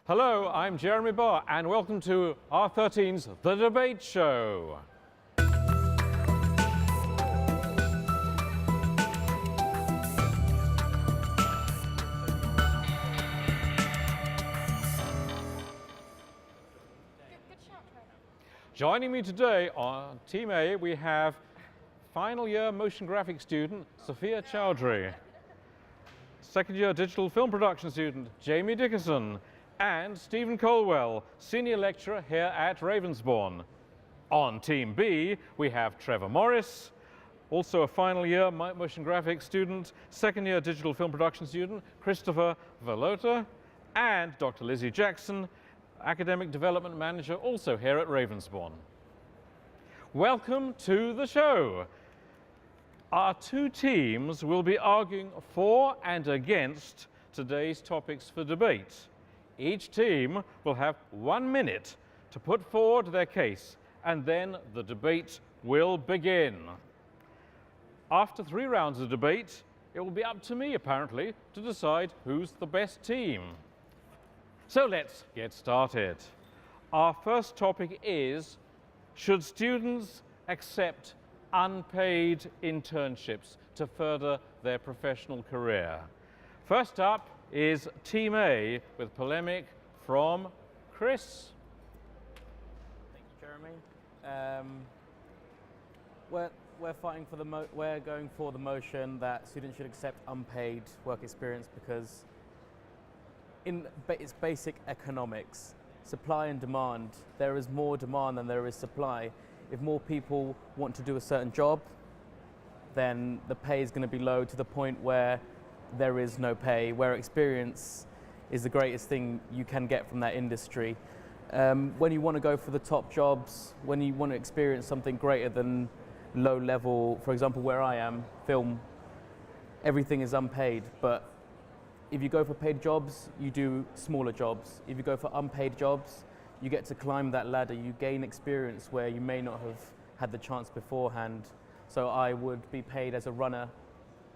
Hello, I'm Jeremy Barr and welcome to R13's The Debate Show. Joining me today on Team A, we have final year motion graphics student Sophia Chowdhury, second year digital film production student Jamie Dickerson, and Stephen Colwell, senior lecturer here at Ravensbourne. On Team B, we have Trevor Morris, also a final year motion graphics student, second year digital film production student Christopher Velota, and Dr. Lizzie Jackson, academic development manager also here at Ravensbourne. Welcome to the show. Our two teams will be arguing for and against today's topics for debate. Each team will have 1 minute to put forward their case, and then the debate will begin. After 3 rounds of debate, it will be up to me, apparently, to decide who's the best team. So let's get started. Our first topic is, should students accept unpaid internships to further their professional career? First up is Team A with polemic from Chris. Thank you, Jeremy. We're fighting for we're going for the motion that students should accept unpaid work experience because it's basic economics, supply and demand. There is more demand than there is supply. If more people want to do a certain job, then the pay is going to be low to the point where there is no pay, where experience is the greatest thing you can get from that industry. When you want to go for the top jobs, when you want to experience something greater than low level, for example, where I am, film, everything is unpaid. But if you go for paid jobs, you do smaller jobs. If you go for unpaid jobs, you get to climb that ladder. You gain experience where you may not have had the chance beforehand. So I would be paid as a runner,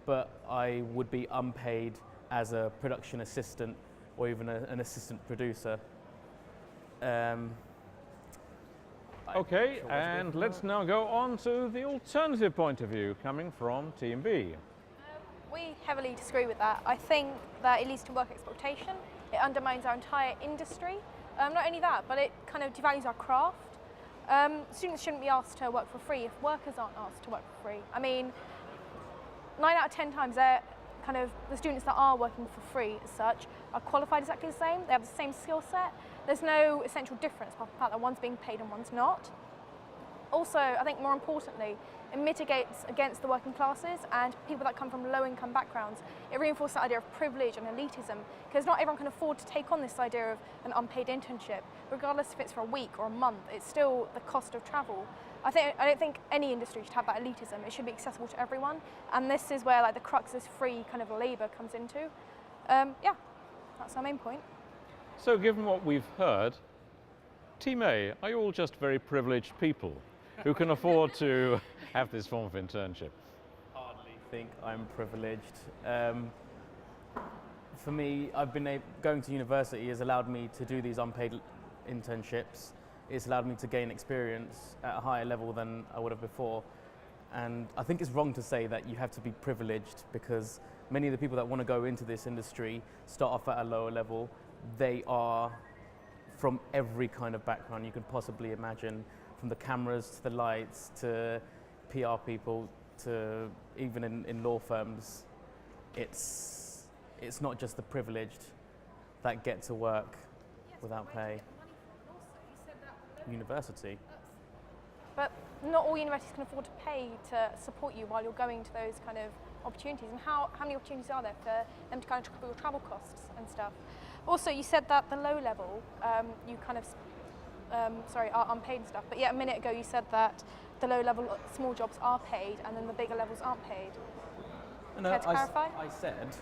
but I would be unpaid as a production assistant or even an assistant producer. Okay, and let's now go on to the alternative point of view coming from Team B. We heavily disagree with that. I think that it leads to work exploitation. It undermines our entire industry. Not only that, but it kind of devalues our craft. Students shouldn't be asked to work for free if workers aren't asked to work for free. I mean, 9 out of 10 times the students that are working for free as such are qualified exactly the same. They have the same skill set. There's no essential difference apart from the fact that one's being paid and one's not. Also, I think more importantly, it mitigates against the working classes and people that come from low-income backgrounds. It reinforces the idea of privilege and elitism because not everyone can afford to take on this idea of an unpaid internship, regardless if it's for a week or a month. It's still the cost of travel. I don't think any industry should have that elitism. It should be accessible to everyone, and this is where the crux of this free kind of labour comes into. Yeah, that's our main point. So given what we've heard, Team A, are you all just very privileged people who can afford to have this form of internship? Hardly think I'm privileged. For me, going to university has allowed me to do these unpaid internships. It's allowed me to gain experience at a higher level than I would have before. And I think it's wrong to say that you have to be privileged because many of the people that want to go into this industry start off at a lower level. They are from every kind of background you can possibly imagine, from the cameras to the lights to PR people to even in law firms. It's not just the privileged that get to work without pay. University. But not all universities can afford to pay to support you while you're going to those kind of opportunities. And how many opportunities are there for them to kind of cover your travel costs and stuff? Also, you said that the low level, you kind of, are unpaid and stuff. But yeah, a minute ago you said that the low level small jobs are paid and then the bigger levels aren't paid. No, Care to clarify? I said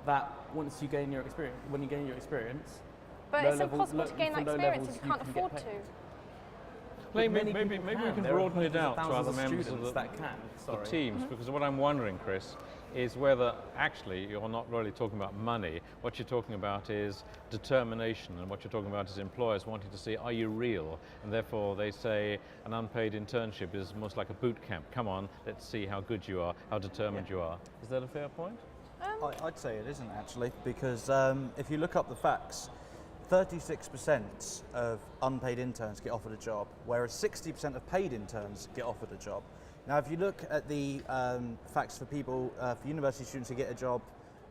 that once you gain your experience, when you gain your experience. But it's impossible to gain that experience if you can't afford to. Maybe we can broaden it out to other members of the that can. the teams, because what I'm wondering, Chris, is whether actually you're not really talking about money. What you're talking about is determination, and what you're talking about is employers wanting to see, are you real? And therefore they say an unpaid internship is almost like a boot camp. Come on, let's see how good you are, how determined you are. Is that a fair point? I'd say it isn't actually, because if you look up the facts, 36% of unpaid interns get offered a job, whereas 60% of paid interns get offered a job. Now, if you look at the facts for people, for university students who get a job,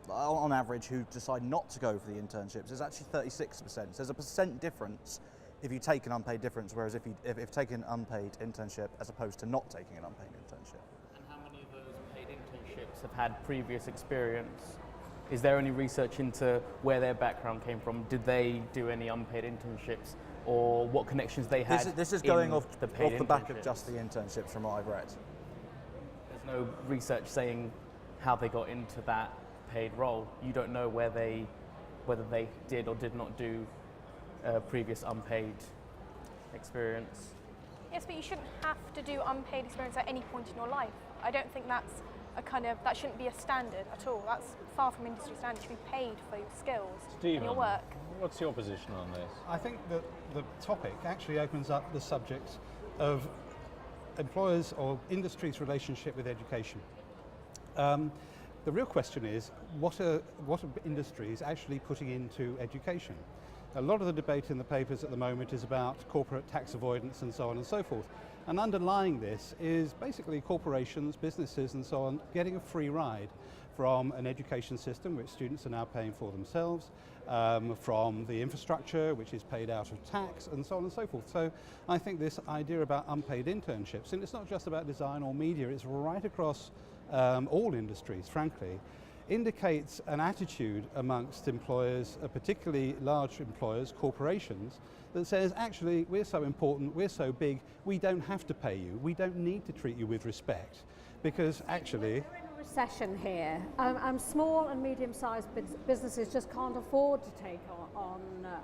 on average, who decide not to go for the internships, it's actually 36%. So there's a percent difference if you take an unpaid difference, whereas if you take an unpaid internship as opposed to not taking an unpaid internship. And how many of those paid internships have had previous experience? Is there any research into where their background came from? Did they do any unpaid internships, or what connections they had? This is going off the back of internships? just the internships from what I've read. There's no research saying how they got into that paid role. You don't know whether they did or did not do previous unpaid experience. Yes, but you shouldn't have to do unpaid experience at any point in your life. I don't think that's that shouldn't be a standard at all. That's far from industry standard. You should be paid for your skills and your work. What's your position on this? I think that the topic actually opens up the subject of employers' or industry's relationship with education. The real question is, what are industries actually putting into education? A lot of the debate in the papers at the moment is about corporate tax avoidance and so on and so forth. And underlying this is basically corporations, businesses and so on getting a free ride from an education system which students are now paying for themselves, from the infrastructure which is paid out of tax and so on and so forth. So I think this idea about unpaid internships, and it's not just about design or media, it's right across all industries, frankly, indicates an attitude amongst employers, particularly large employers, corporations, that says actually we're so important, we're so big, we don't have to pay you, we don't need to treat you with respect, because actually... We're in a recession here. Small and medium-sized businesses just can't afford to take on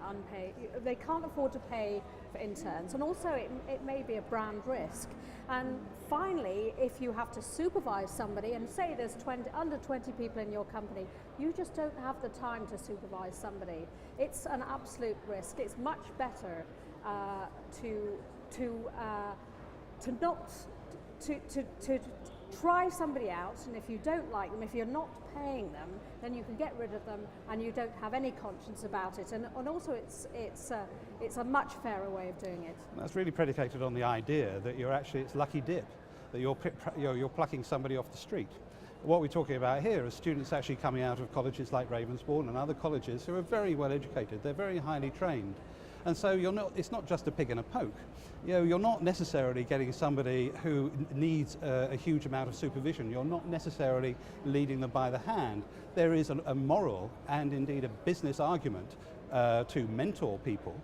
unpaid, they can't afford to pay for interns, and also it may be a brand risk. And finally, if you have to supervise somebody, and say there's under 20 people in your company, you just don't have the time to supervise somebody. It's an absolute risk. It's much better to try somebody out, and if you don't like them, if you're not paying them, then you can get rid of them and you don't have any conscience about it. And also it's a much fairer way of doing it. That's really predicated on the idea that it's lucky dip, that you're plucking somebody off the street. What we're talking about here is students actually coming out of colleges like Ravensbourne and other colleges who are very well educated, they're very highly trained. And so it's not just a pig and a poke. You're not necessarily getting somebody who needs a huge amount of supervision. You're not necessarily leading them by the hand. There is a moral and indeed a business argument to mentor people,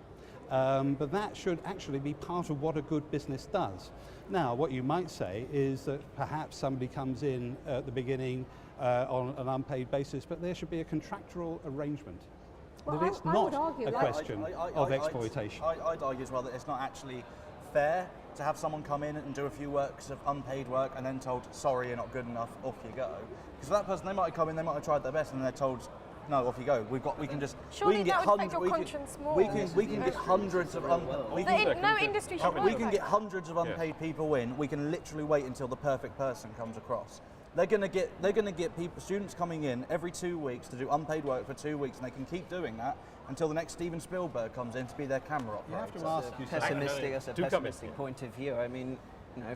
but that should actually be part of what a good business does. Now, what you might say is that perhaps somebody comes in at the beginning on an unpaid basis, but there should be a contractual arrangement. Well, that it's not a question of exploitation. I'd argue as well that it's not actually fair to have someone come in and do a few weeks of unpaid work and then told, sorry, you're not good enough, off you go. Because that person, they might have come in, they might have tried their best, and then they're told, no, off you go. We can just. Surely we can that get would affect your conscience more. We can get hundreds of no industry should work we can like get that. hundreds of unpaid people in. We can literally wait until the perfect person comes across. They're going to get students coming in every 2 weeks to do unpaid work for 2 weeks, and they can keep doing that until the next Steven Spielberg comes in to be their camera operator. You have to ask That's a pessimistic point of view. I mean,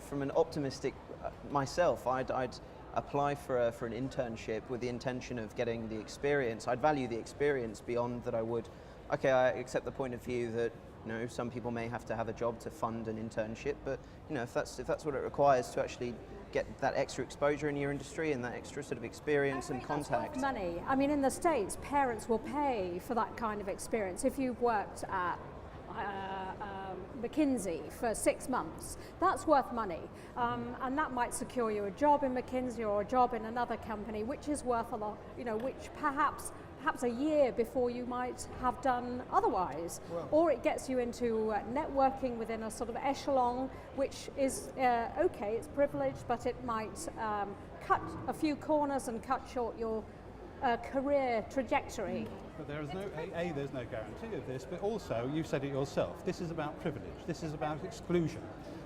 from an optimistic myself, I'd apply for an internship with the intention of getting the experience. I'd value the experience beyond that. I accept the point of view that some people may have to have a job to fund an internship, but if that's what it requires to actually get that extra exposure in your industry and that extra sort of experience and contact. Money. I mean, in the States, parents will pay for that kind of experience. If you've worked at McKinsey for 6 months, that's worth money, and that might secure you a job in McKinsey or a job in another company, which is worth a lot. Which perhaps a year before you might have done otherwise. Or it gets you into networking within a sort of echelon, which is okay, it's privileged, but it might cut a few corners and cut short your career trajectory. But there is there's no guarantee of this, but also, you said it yourself, this is about privilege, this is about exclusion.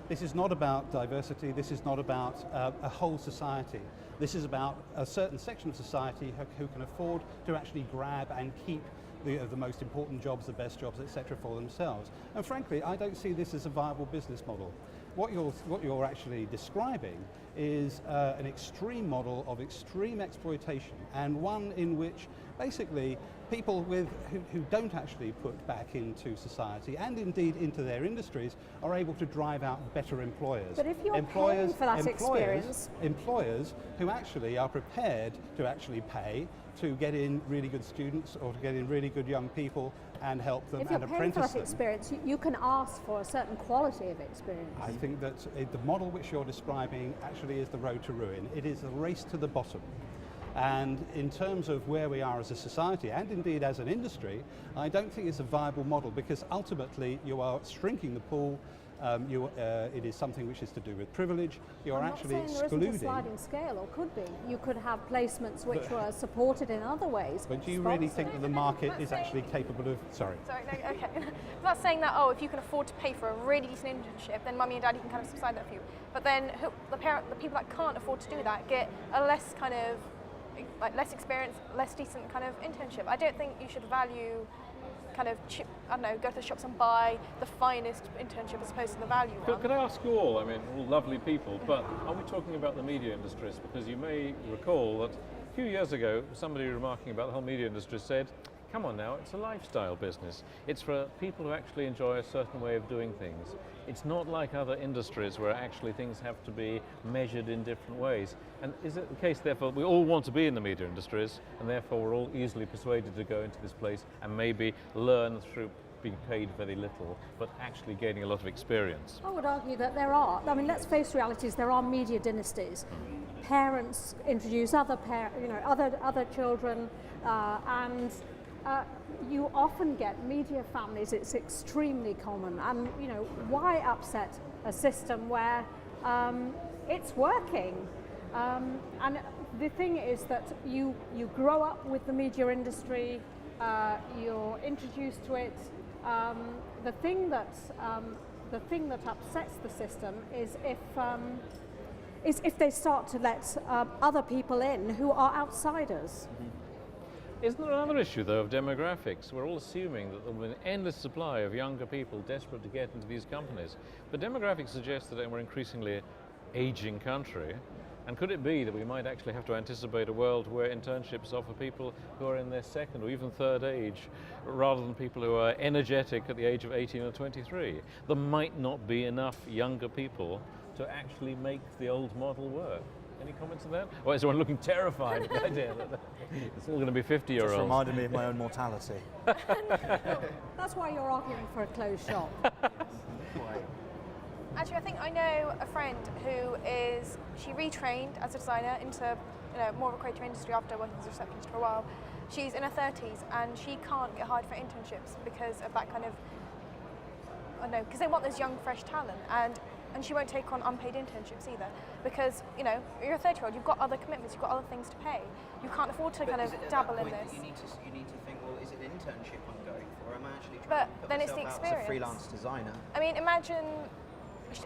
This is not about diversity, this is not about a whole society. This is about a certain section of society who can afford to actually grab and keep the most important jobs, the best jobs, etc. for themselves. And frankly, I don't see this as a viable business model. What you're actually describing is an extreme model of extreme exploitation, and one in which basically people who don't actually put back into society and indeed into their industries are able to drive out better employers. But if you're paying for that experience, employers who actually are prepared to actually pay to get in really good students or to get in really good young people and help them and apprentice them. If you're paying for that experience, you can ask for a certain quality of experience. I think that the model which you're describing actually is the road to ruin. It is a race to the bottom. And in terms of where we are as a society and indeed as an industry, I don't think it's a viable model, because ultimately you are shrinking the pool. It is something which is to do with privilege. You're actually excluding. There isn't a sliding scale, or could be. You could have placements which were supported in other ways. But do you really think that the market is actually capable of? Sorry. Sorry, no, okay. I'm not saying that, if you can afford to pay for a really decent internship, then mummy and daddy can kind of subside that for you. But then the people that can't afford to do that get a less kind of, like less experience, less decent kind of internship. I don't think you should value kind of, go to the shops and buy the finest internship as opposed to the value one. Could I ask you all, I mean, all lovely people, but are we talking about the media industries? Because you may recall that a few years ago, somebody remarking about the whole media industry said, come on now, it's a lifestyle business. It's for people who actually enjoy a certain way of doing things. It's not like other industries where actually things have to be measured in different ways. And is it the case, therefore, we all want to be in the media industries, and therefore we're all easily persuaded to go into this place and maybe learn through being paid very little, but actually gaining a lot of experience? I would argue that there are. I mean, let's face realities. There are media dynasties. Parents introduce other children, and you often get media families. It's extremely common, and why upset a system where it's working? And the thing is that you grow up with the media industry, you're introduced to it. The thing that upsets the system is if they start to let other people in who are outsiders. Isn't there another issue, though, of demographics? We're all assuming that there will be an endless supply of younger people desperate to get into these companies. But demographics suggest that we're increasingly an aging country. And could it be that we might actually have to anticipate a world where internships are for people who are in their second or even third age, rather than people who are energetic at the age of 18 or 23? There might not be enough younger people to actually make the old model work. Any comments on that? Or is everyone looking terrified at the idea that it's all going to be 50-year-olds? Just reminded me of my own mortality. That's why you're arguing for a closed shop. Actually, I think I know a friend who she retrained as a designer into more of a creative industry after working as a receptionist for a while. She's in her 30s and she can't get hired for internships because of that kind of, because they want this young, fresh talent, and she won't take on unpaid internships either, because you're a 30-year-old, you've got other commitments, you've got other things to pay. You can't afford to kind of dabble in this. You need to think, well, is it an internship I'm going for? Am I actually trying But to put then it's myself the out as a experience. freelance designer? I mean, imagine.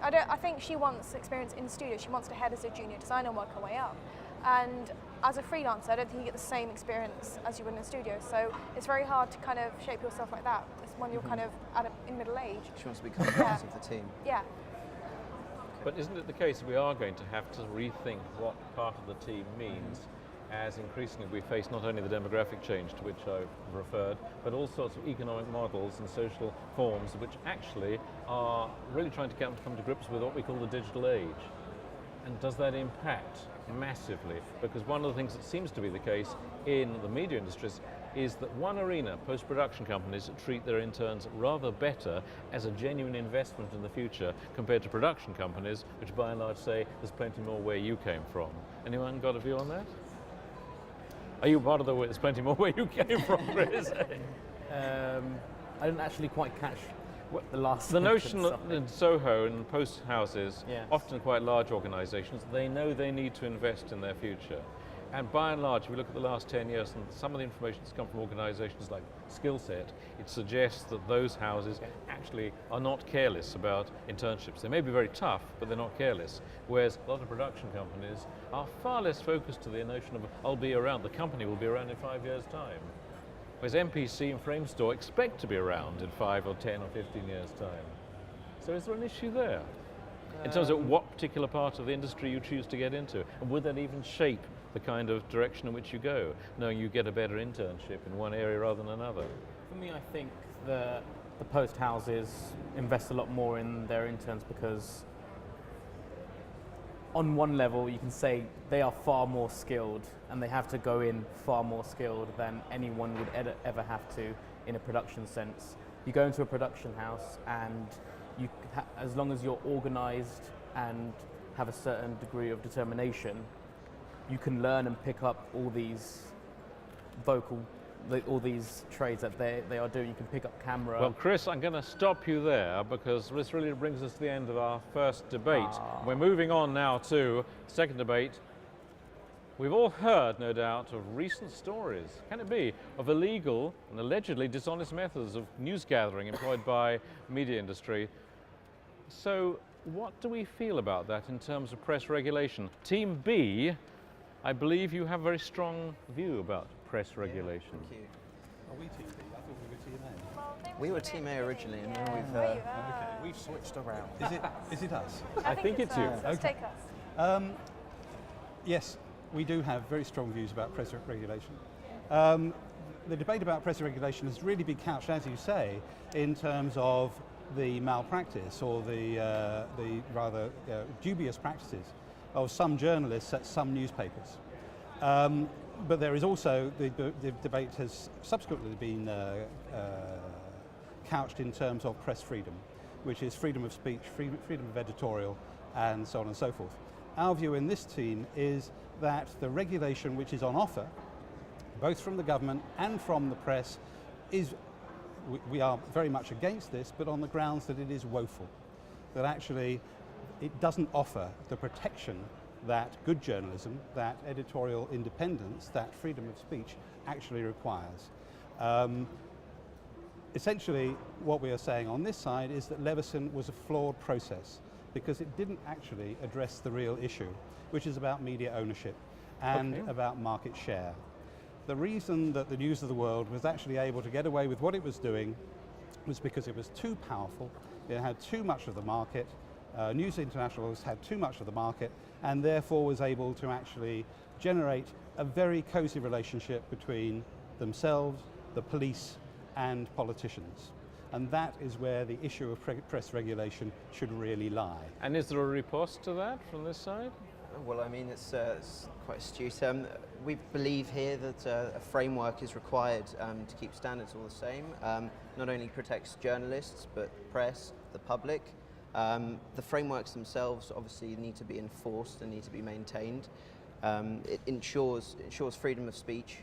I think she wants experience in the studio. She wants to head as a junior designer and work her way up. And as a freelancer, I don't think you get the same experience as you would in a studio. So it's very hard to kind of shape yourself like that. It's when you're kind of in middle age. She wants to become part of the team. Yeah. But isn't it the case that we are going to have to rethink what part of the team means, as increasingly we face not only the demographic change to which I've referred, but all sorts of economic models and social forms which actually are really trying to come to grips with what we call the digital age? And does that impact massively? Because one of the things that seems to be the case in the media industries is that one arena, post-production companies, treat their interns rather better as a genuine investment in the future compared to production companies, which by and large say there's plenty more where you came from. Anyone got a view on that? Are you part of the there's plenty more where you came from, Chris? I didn't actually quite catch the last The notion sentence, that in Soho and post houses, Yes. often quite large organisations, they know they need to invest in their future. And by and large, if we look at the last 10 years and some of the information that's come from organisations like Skillset, it suggests that those houses actually are not careless about internships. They may be very tough, but they're not careless. Whereas a lot of production companies are far less focused to the notion of, I'll be around, the company will be around in 5 years' time. Whereas MPC and Framestore expect to be around in 5 or 10 or 15 years' time. So is there an issue there? In terms of what particular part of the industry you choose to get into? And would that even shape the kind of direction in which you go, knowing you get a better internship in one area rather than another? For me, I think the post houses invest a lot more in their interns because on one level you can say they are far more skilled and they have to go in far more skilled than anyone would ever have to in a production sense. You go into a production house and as long as you're organised and have a certain degree of determination, you can learn and pick up all these all these trades that they are doing. You can pick up camera. Well, Chris, I'm going to stop you there because this really brings us to the end of our first debate. We're moving on now to the second debate. We've all heard, no doubt, of recent stories, can it be, of illegal and allegedly dishonest methods of news gathering employed by media industry. So what do we feel about that in terms of press regulation? Team B, I believe you have a very strong view about press regulation. Thank you. Are we Team B? I thought we were Team A. We were Team A originally, and then we've switched around. Is it us? I think it's you. Let's take us. Yes, we do have very strong views about press regulation. The debate about press regulation has really been couched, as you say, in terms of the malpractice or the rather dubious practices of some journalists at some newspapers. But there is also, the debate has subsequently been couched in terms of press freedom, which is freedom of speech, freedom of editorial, and so on and so forth. Our view in this team is that the regulation which is on offer, both from the government and from the press, we are very much against this, but on the grounds that it is woeful, that actually it doesn't offer the protection that good journalism, that editorial independence, that freedom of speech actually requires. Essentially, what we are saying on this side is that Leveson was a flawed process because it didn't actually address the real issue, which is about media ownership and about market share. The reason that the News of the World was actually able to get away with what it was doing was because it was too powerful, it had too much of the market, News International has had too much of the market, and therefore was able to actually generate a very cosy relationship between themselves, the police, and politicians. And that is where the issue of press regulation should really lie. And is there a riposte to that from this side? Well, I mean, it's quite astute. We believe here that a framework is required to keep standards all the same. Not only protects journalists, but press, the public. The frameworks themselves obviously need to be enforced and need to be maintained. It ensures freedom of speech,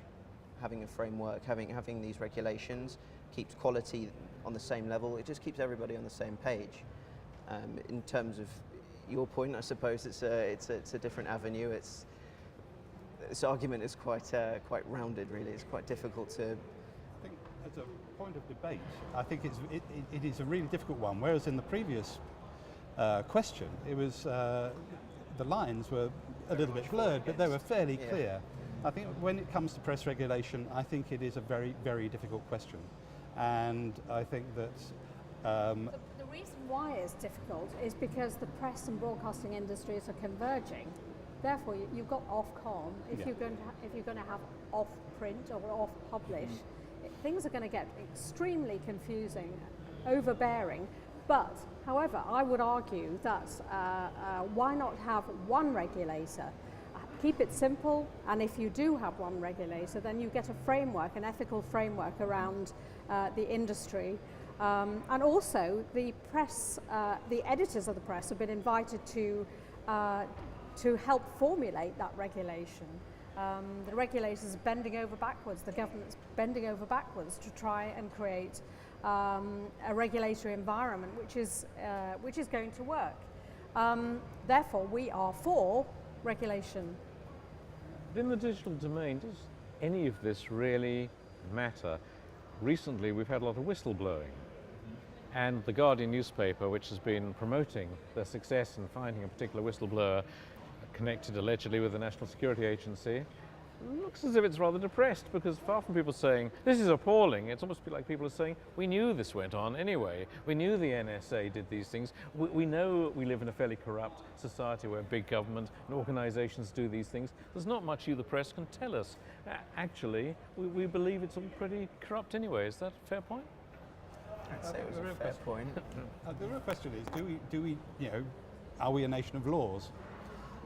having a framework, having these regulations, keeps quality on the same level. It just keeps everybody on the same page. In terms of your point, I suppose it's a different avenue. This argument is quite rounded, really. It's quite difficult to. I think as a point of debate, I think it is a really difficult one. Whereas in the previous question, it was the lines were a little bit blurred, but they were fairly clear. I think when it comes to press regulation, I think it is a very, very difficult question, and I think that. The reason why it's difficult is because the press and broadcasting industries are converging. Therefore, you've got Ofcom. If you're going to have off print or off publish, things are going to get extremely confusing, overbearing. But, however, I would argue that why not have one regulator? Keep it simple, and if you do have one regulator, then you get a framework, an ethical framework around the industry. And also, the press, the editors of the press have been invited to help formulate that regulation. The regulators are bending over backwards, the government's bending over backwards to try and create a regulatory environment which is going to work. Therefore, we are for regulation. But in the digital domain, does any of this really matter? Recently, we've had a lot of whistleblowing. And the Guardian newspaper, which has been promoting their success in finding a particular whistleblower connected allegedly with the National Security Agency, looks as if it's rather depressed, because far from people saying, this is appalling, it's almost like people are saying, we knew this went on anyway. We knew the NSA did these things. We know we live in a fairly corrupt society where big government and organizations do these things. There's not much you, the press, can tell us. Actually, we believe it's all pretty corrupt anyway. Is that a fair point? I'd say it was a fair point. The real question is, do we, are we a nation of laws?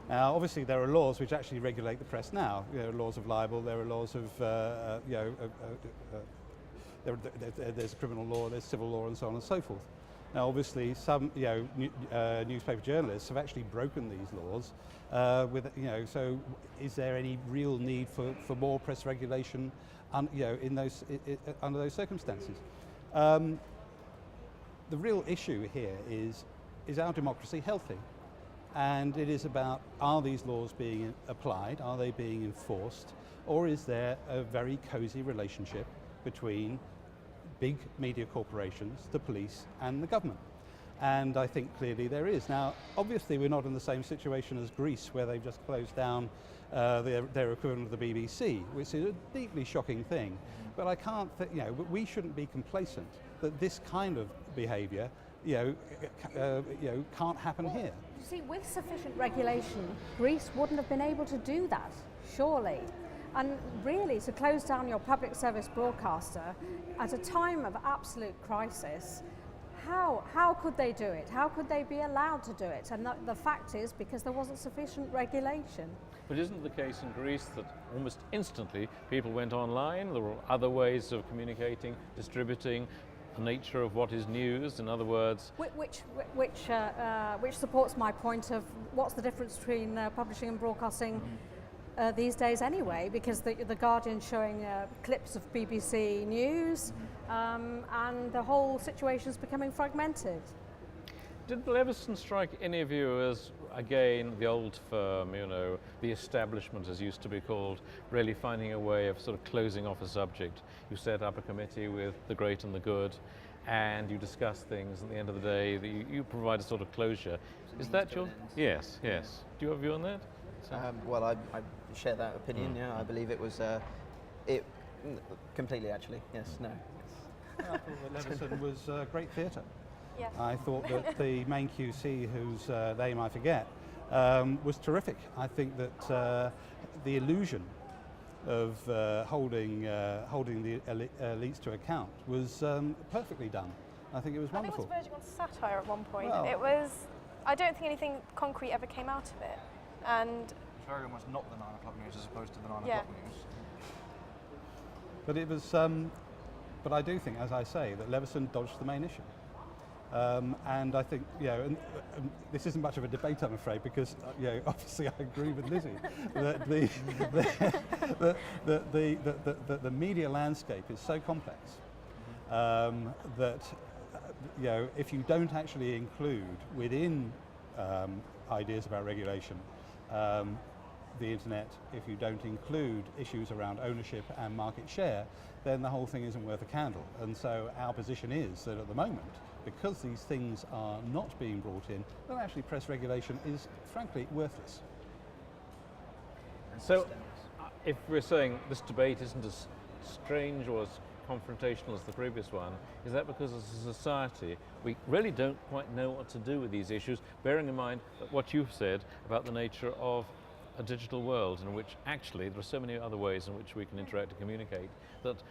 Now, obviously, there are laws which actually regulate the press now. Laws of libel. There are laws of, there's criminal law, there's civil law, and so on and so forth. Now, obviously, some, newspaper journalists have actually broken these laws. So is there any real need for more press regulation, in those under those circumstances? The real issue here is our democracy healthy? And it is about, are these laws being applied, are they being enforced, or is there a very cozy relationship between big media corporations, the police, and the government? And I think clearly there is. Now, obviously we're not in the same situation as Greece, where they've just closed down their equivalent of the BBC, which is a deeply shocking thing. But I can't, we shouldn't be complacent that this kind of behaviour can't happen here. You see, with sufficient regulation, Greece wouldn't have been able to do that, surely. And really, to close down your public service broadcaster at a time of absolute crisis, how could they do it? How could they be allowed to do it? And the fact is, because there wasn't sufficient regulation. But isn't the case in Greece that almost instantly people went online? There were other ways of communicating, distributing the nature of what is news, in other words. Which supports my point of what's the difference between publishing and broadcasting these days anyway, because the Guardian's showing clips of BBC News, and the whole situation's becoming fragmented. Did Leveson strike any of you as, again, the old firm, the establishment as used to be called, really finding a way of sort of closing off a subject? You set up a committee with the great and the good, and you discuss things. At the end of the day, you provide a sort of closure. Is that your? Yes, yes. Do you have a view on that? Well, I share that opinion. Yeah, I believe it was completely. Actually, yes, no. I thought that Leveson was great theatre. Yes. I thought that the main QC, whose name I forget, was terrific. I think that the illusion of holding the elites to account was perfectly done. I think it was wonderful. I think it was verging on satire at one point. Well, it was. I don't think anything concrete ever came out of it, and Very almost not the 9 o'clock news as opposed to the 9 Yeah. o'clock news. But it was. But I do think, as I say, that Leveson dodged the main issue. And I think, and this isn't much of a debate, I'm afraid, because obviously I agree with Lizzie that the media landscape is so complex that if you don't actually include within ideas about regulation the internet, if you don't include issues around ownership and market share, then the whole thing isn't worth a candle. And so our position is that at the moment, because these things are not being brought in, well, actually press regulation is frankly worthless. So, if we're saying this debate isn't as strange or as confrontational as the previous one, is that because as a society we really don't quite know what to do with these issues, bearing in mind that what you've said about the nature of a digital world in which actually there are so many other ways in which we can interact and communicate that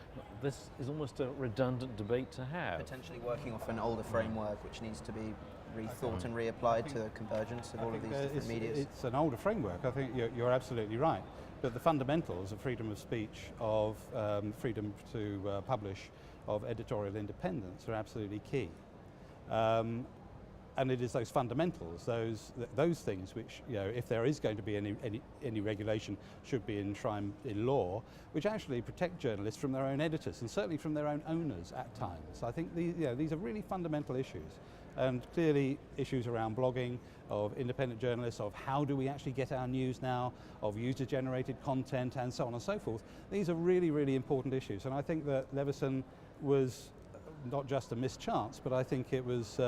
this is almost a redundant debate to have. Potentially working off an older framework which needs to be rethought and reapplied to the convergence of all of these different medias. It's an older framework. I think you're absolutely right. But the fundamentals of freedom of speech, of freedom to publish, of editorial independence are absolutely key. and it is those fundamentals, those things which, if there is going to be any regulation, should be enshrined in law, which actually protect journalists from their own editors and certainly from their own owners at times. I think these are really fundamental issues, and clearly issues around blogging, of independent journalists, of how do we actually get our news now, of user-generated content, and so on and so forth. These are really, really important issues, and I think that Leveson was not just a mischance, but I think it was.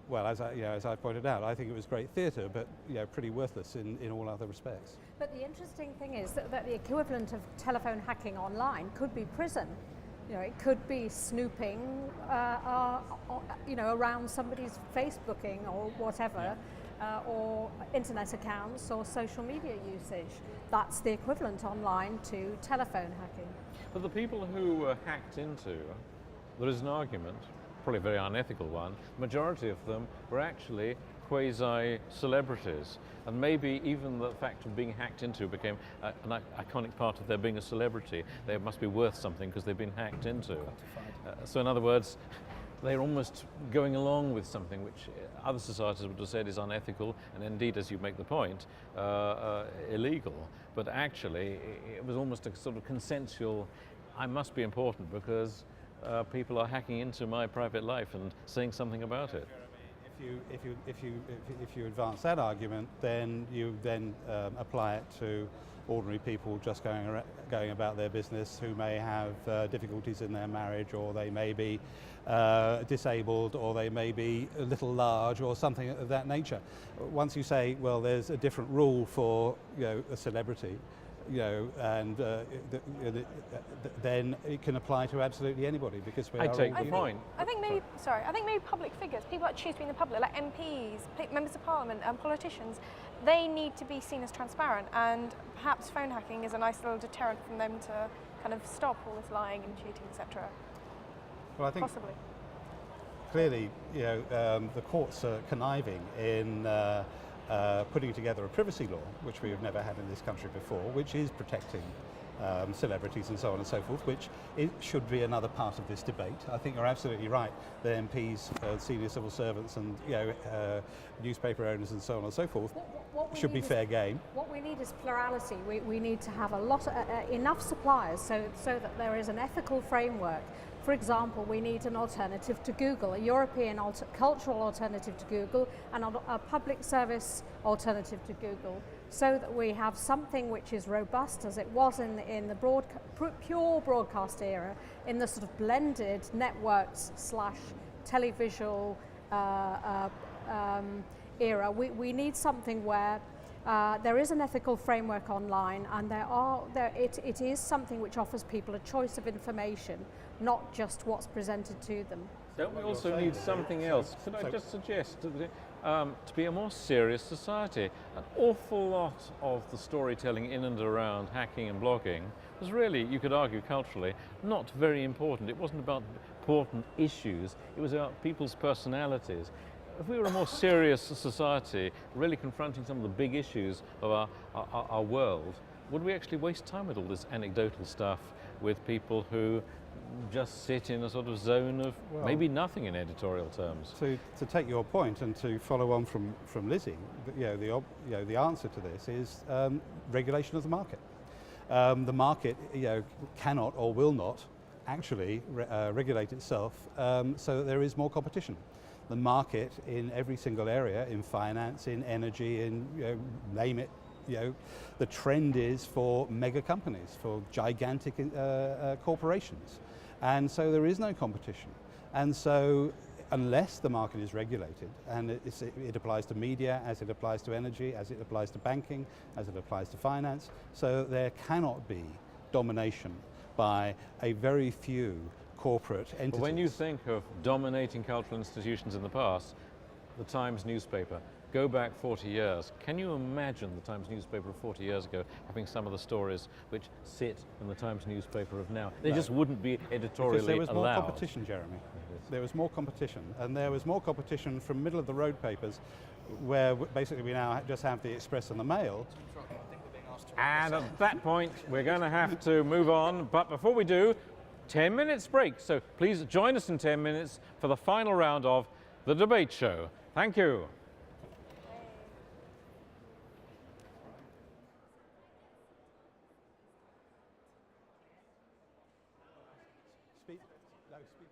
Well, as I pointed out, I think it was great theatre, but pretty worthless in all other respects. But the interesting thing is that the equivalent of telephone hacking online could be prison. It could be snooping, around somebody's Facebooking or whatever, or internet accounts or social media usage. That's the equivalent online to telephone hacking. But the people who were hacked into, there is an argument, probably a very unethical one, the majority of them were actually quasi-celebrities, and maybe even the fact of being hacked into became an iconic part of their being a celebrity. They must be worth something because they've been hacked into. So in other words, they're almost going along with something which other societies would have said is unethical, and indeed, as you make the point, illegal. But actually, it was almost a sort of consensual, I must be important because people are hacking into my private life and saying something about it. If you advance that argument, then you apply it to ordinary people just going about their business who may have difficulties in their marriage, or they may be disabled, or they may be a little large, or something of that nature. Once you say, well, there's a different rule for a celebrity, then it can apply to absolutely anybody, because we I take the point. I think maybe public figures, people that choose to be in the public, like MPs, members of parliament, and politicians, they need to be seen as transparent, and perhaps phone hacking is a nice little deterrent from them to kind of stop all this lying and cheating, etc. Well, I think possibly. Clearly, the courts are conniving in putting together a privacy law, which we have never had in this country before, which is protecting celebrities and so on and so forth, which should be another part of this debate. I think you're absolutely right. The MPs, senior civil servants, and newspaper owners and so on and so forth should be fair game. What we need is plurality. We need to have enough suppliers so that there is an ethical framework. For example, we need an alternative to Google, a European cultural alternative to Google, and a public service alternative to Google, so that we have something which is robust, as it was in the pure broadcast era, in the sort of blended networks / televisual era. We need something where there is an ethical framework online, and it is something which offers people a choice of information, not just what's presented to them. Don't we also need something else? Could I just suggest to be a more serious society? An awful lot of the storytelling in and around hacking and blogging was really, you could argue culturally, not very important. It wasn't about important issues, it was about people's personalities. If we were a more serious society, really confronting some of the big issues of our world, would we actually waste time with all this anecdotal stuff with people who just sit in a sort of zone of maybe nothing in editorial terms? To take your point and to follow on from Lizzie, the answer to this is regulation of the market. The market cannot or will not actually regulate itself so that there is more competition. The market in every single area, in finance, in energy, in name it, the trend is for mega companies, for gigantic corporations. And so there is no competition. And so unless the market is regulated, and it applies to media, as it applies to energy, as it applies to banking, as it applies to finance, so there cannot be domination by a very few corporate entities. But when you think of dominating cultural institutions in the past, the Times newspaper, go back 40 years. Can you imagine the Times newspaper of 40 years ago having some of the stories which sit in the Times newspaper of now? They just wouldn't be editorially allowed. Because there was more competition, Jeremy. There was more competition, and there was more competition from middle-of-the-road papers, where basically we now just have the Express and the Mail. And at that point, we're going to have to move on. But before we do, 10 minutes break. So please join us in 10 minutes for the final round of The Debate Show. Thank you. Speak. No, speak.